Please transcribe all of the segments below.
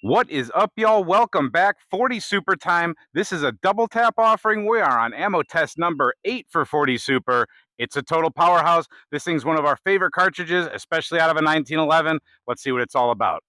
What is up, y'all? Welcome back. 40 Super time. This is a double tap offering. We are on ammo test number 8 for 40 Super. It's a total powerhouse. This thing's one of our favorite cartridges, especially out of a 1911. Let's see what it's all about.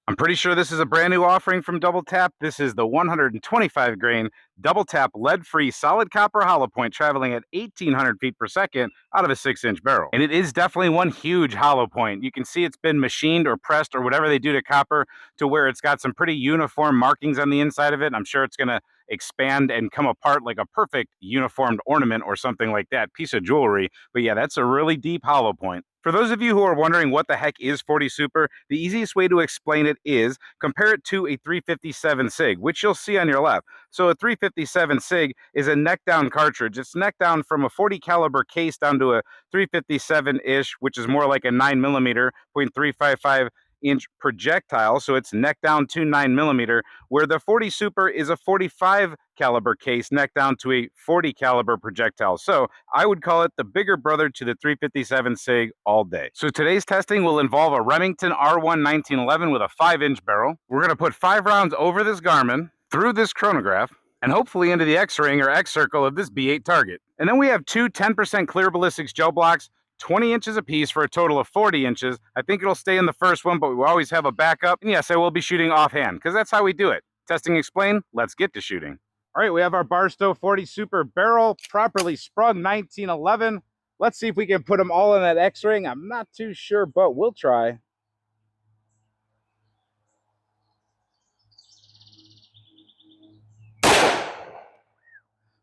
I'm pretty sure this is a brand new offering from DoubleTap. This is the 125 grain DoubleTap lead-free solid copper hollow point traveling at 1,800 feet per second out of a 6-inch barrel. And it is definitely one huge hollow point. You can see it's been machined or pressed or whatever they do to copper to where it's got some pretty uniform markings on the inside of it. I'm sure it's going to expand and come apart like a perfect uniformed ornament or something like that, piece of jewelry. But yeah, that's a really deep hollow point. For those of you who are wondering what the heck is 40 Super, the easiest way to explain it is compare it to a 357 SIG, which you'll see on your left. So a 357 SIG is a neck down cartridge. It's neck down from a 40 caliber case down to a 357-ish, which is more like a 9mm, .355-inch projectile. So it's neck down to 9mm, where the 40 Super is a 45 caliber case neck down to a 40 caliber projectile. So I would call it the bigger brother to the 357 SIG all day. So today's testing will involve a Remington R1 1911 with a 5-inch barrel. We're going to put 5 rounds over this Garmin, through this chronograph, and hopefully into the X-ring or X-circle of this B8 target. And then we have two 10% clear ballistics gel blocks, 20 inches apiece for a total of 40 inches. I think it'll stay in the first one, but we will always have a backup. And yes, I will be shooting offhand, because that's how we do it. Testing explained, let's get to shooting. All right, we have our Barsto 40 Super barrel, properly sprung 1911. Let's see if we can put them all in that X-ring. I'm not too sure, but we'll try.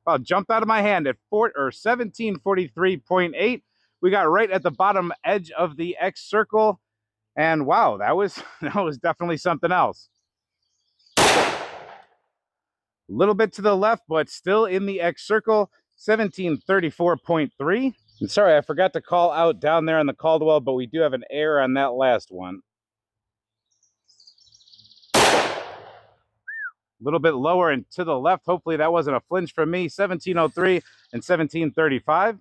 Well, jumped out of my hand at 1743.8. We got right at the bottom edge of the X circle, and wow, that was definitely something else. A little bit to the left, but still in the X circle, 1734.3. And sorry, I forgot to call out down there on the Caldwell, but we do have an error on that last one. A little bit lower and to the left. Hopefully that wasn't a flinch from me. 1703 and 1735.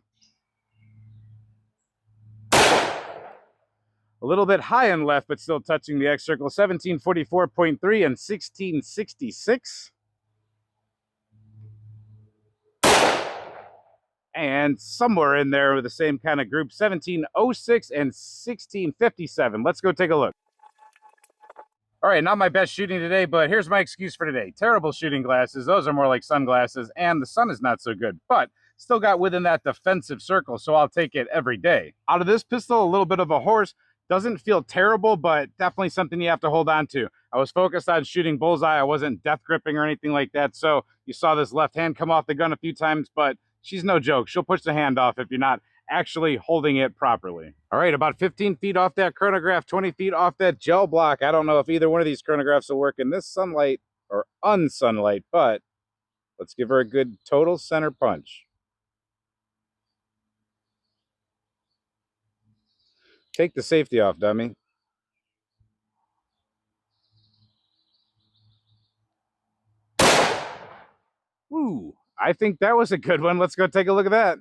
A little bit high and left, but still touching the X circle. 1744.3 and 1666. And somewhere in there with the same kind of group, 1706 and 1657. Let's go take a look. All right, not my best shooting today, but here's my excuse for today. Terrible shooting glasses. Those are more like sunglasses, and the sun is not so good, but still got within that defensive circle, so I'll take it every day. Out of this pistol, a little bit of a horse. Doesn't feel terrible, but definitely something you have to hold on to. I was focused on shooting bullseye. I wasn't death gripping or anything like that, so you saw this left hand come off the gun a few times, but she's no joke. She'll push the hand off if you're not actually holding it properly. All right, about 15 feet off that chronograph, 20 feet off that gel block. I don't know if either one of these chronographs will work in this sunlight or unsunlight, but let's give her a good total center punch. Take the safety off, dummy. Ooh, I think that was a good one. Let's go take a look at that.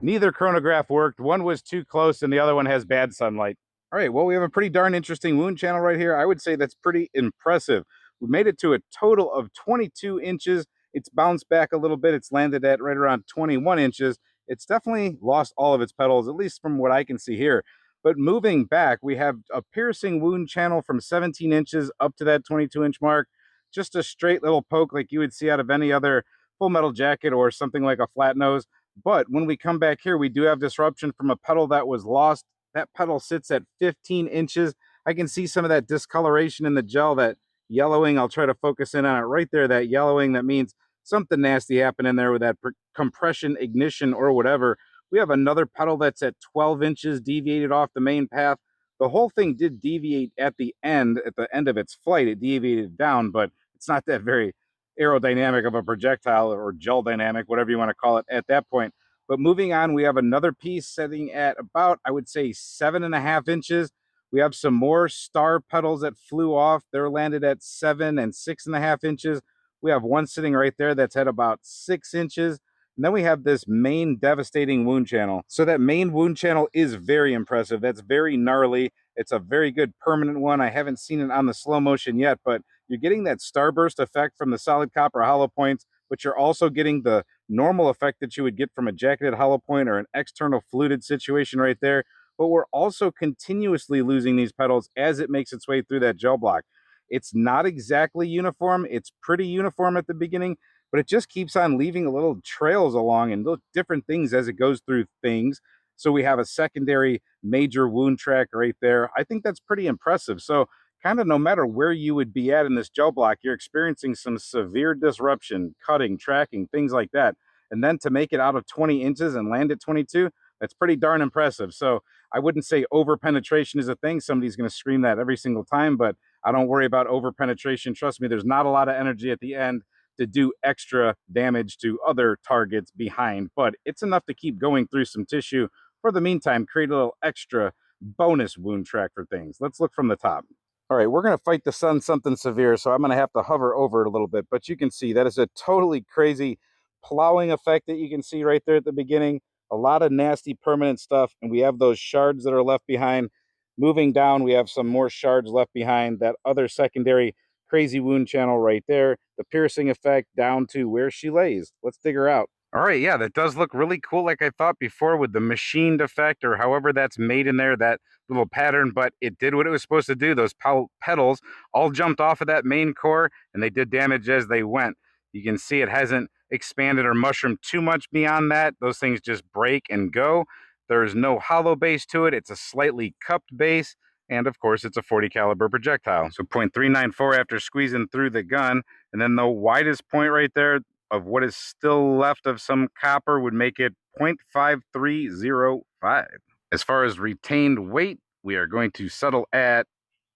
Neither chronograph worked. One was too close and the other one has bad sunlight. All right, well, we have a pretty darn interesting wound channel right here. I would say that's pretty impressive. We made it to a total of 22 inches. It's bounced back a little bit. It's landed at right around 21 inches. It's definitely lost all of its petals, at least from what I can see here. But moving back, we have a piercing wound channel from 17 inches up to that 22-inch mark. Just a straight little poke like you would see out of any other full metal jacket or something like a flat nose. But when we come back here, we do have disruption from a petal that was lost. That petal sits at 15 inches. I can see some of that discoloration in the gel, that yellowing. I'll try to focus in on it right there, that yellowing. That means something nasty happened in there with that compression, ignition, or whatever. We have another petal that's at 12 inches, deviated off the main path. The whole thing did deviate at the end of its flight. It deviated down, but it's not that very aerodynamic of a projectile, or gel dynamic, whatever you want to call it at that point. But moving on, we have another piece sitting at about, I would say, 7.5 inches. We have some more star petals that flew off. They're landed at 7 and 6.5 inches. We have one sitting right there that's at about 6 inches. And then we have this main devastating wound channel. So that main wound channel is very impressive. That's very gnarly. It's a very good permanent one. I haven't seen it on the slow motion yet, but you're getting that starburst effect from the solid copper hollow points, but you're also getting the normal effect that you would get from a jacketed hollow point or an external fluted situation right there. But we're also continuously losing these petals as it makes its way through that gel block. It's not exactly uniform. It's pretty uniform at the beginning, but it just keeps on leaving little trails along and little different things as it goes through things. So we have a secondary major wound track right there. I think that's pretty impressive. So kind of no matter where you would be at in this gel block, you're experiencing some severe disruption, cutting, tracking, things like that. And then to make it out of 20 inches and land at 22, that's pretty darn impressive. So I wouldn't say over penetration is a thing. Somebody's going to scream that every single time, but I don't worry about over penetration. Trust me, there's not a lot of energy at the end to do extra damage to other targets behind, but it's enough to keep going through some tissue. For the meantime, create a little extra bonus wound track for things. Let's look from the top. All right, we're going to fight the sun something severe, so I'm going to have to hover over it a little bit, but you can see that is a totally crazy plowing effect that you can see right there at the beginning. A lot of nasty permanent stuff, and we have those shards that are left behind. Moving down, we have some more shards left behind. That other secondary crazy wound channel right there, the piercing effect down to where she lays. Let's dig her out. All right, yeah, that does look really cool like I thought before with the machined effect, or however that's made in there, that little pattern, but it did what it was supposed to do. Those petals all jumped off of that main core, and they did damage as they went. You can see it hasn't expanded or mushroomed too much beyond that. Those things just break and go. There's no hollow base to it. It's a slightly cupped base. And of course, it's a 40 caliber projectile. So 0.394 after squeezing through the gun. And then the widest point right there of what is still left of some copper would make it 0.5305. As far as retained weight, we are going to settle at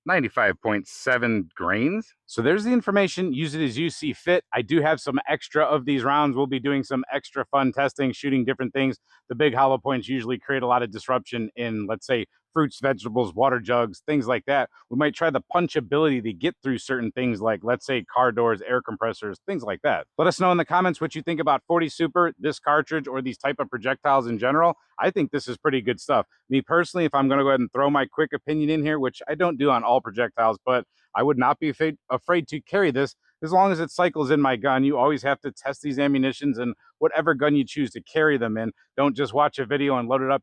95.7 grains. So there's the information. Use it as you see fit. I do have some extra of these rounds. We'll be doing some extra fun testing, shooting different things. The big hollow points usually create a lot of disruption in, let's say, fruits, vegetables, water jugs, things like that. We might try the punchability to get through certain things like, let's say, car doors, air compressors, things like that. Let us know in the comments what you think about 40 Super, this cartridge, or these type of projectiles in general. I think this is pretty good stuff. Me personally, if I'm going to go ahead and throw my quick opinion in here, which I don't do on all projectiles, but I would not be afraid to carry this as long as it cycles in my gun. You always have to test these ammunitions and whatever gun you choose to carry them in. Don't just watch a video and load it up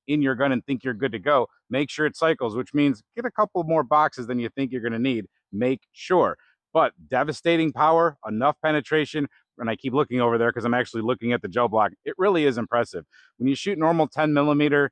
in your gun and think you're good to go. Make sure it cycles, which means get a couple more boxes than you think you're going to need. Make sure. But devastating power, enough penetration, and I keep looking over there because I'm actually looking at the gel block. It really is impressive. When you shoot normal 10 millimeter,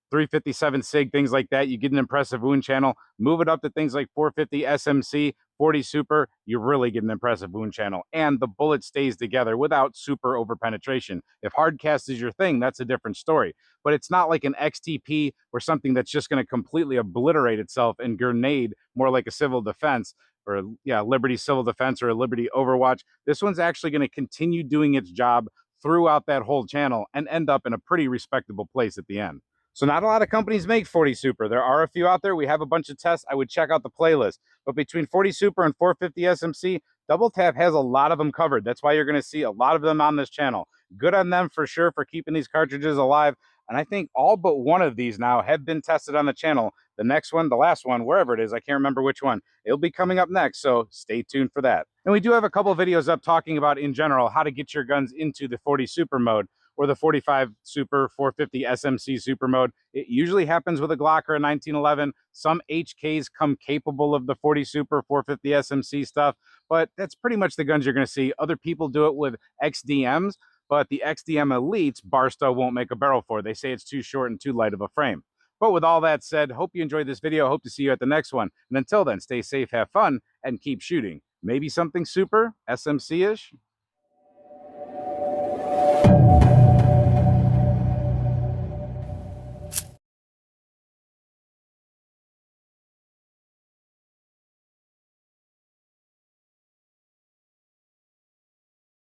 357 SIG, things like that, you get an impressive wound channel. Move it up to things like 450 SMC, 40 Super, you really get an impressive wound channel. And the bullet stays together without super over penetration. If hard cast is your thing, that's a different story. But it's not like an XTP or something that's just going to completely obliterate itself and grenade, more like a civil defense, or Liberty Civil Defense or a Liberty Overwatch. This one's actually going to continue doing its job throughout that whole channel and end up in a pretty respectable place at the end. So not a lot of companies make 40 Super. There are a few out there. We have a bunch of tests. I would check out the playlist. But between 40 Super and 450 SMC, DoubleTap has a lot of them covered. That's why you're going to see a lot of them on this channel. Good on them for sure for keeping these cartridges alive. And I think all but one of these now have been tested on the channel. The next one, the last one, wherever it is, I can't remember which one. It'll be coming up next, so stay tuned for that. And we do have a couple videos up talking about, in general, how to get your guns into the 40 Super mode, or the 45 Super, 450 SMC Super mode. It usually happens with a Glock or a 1911. Some HKs come capable of the 40 Super, 450 SMC stuff, but that's pretty much the guns you're going to see. Other people do it with XDMs, but the XDM Elites, Barsto won't make a barrel for. They say it's too short and too light of a frame. But with all that said, hope you enjoyed this video. Hope to see you at the next one. And until then, stay safe, have fun, and keep shooting. Maybe something super SMC-ish.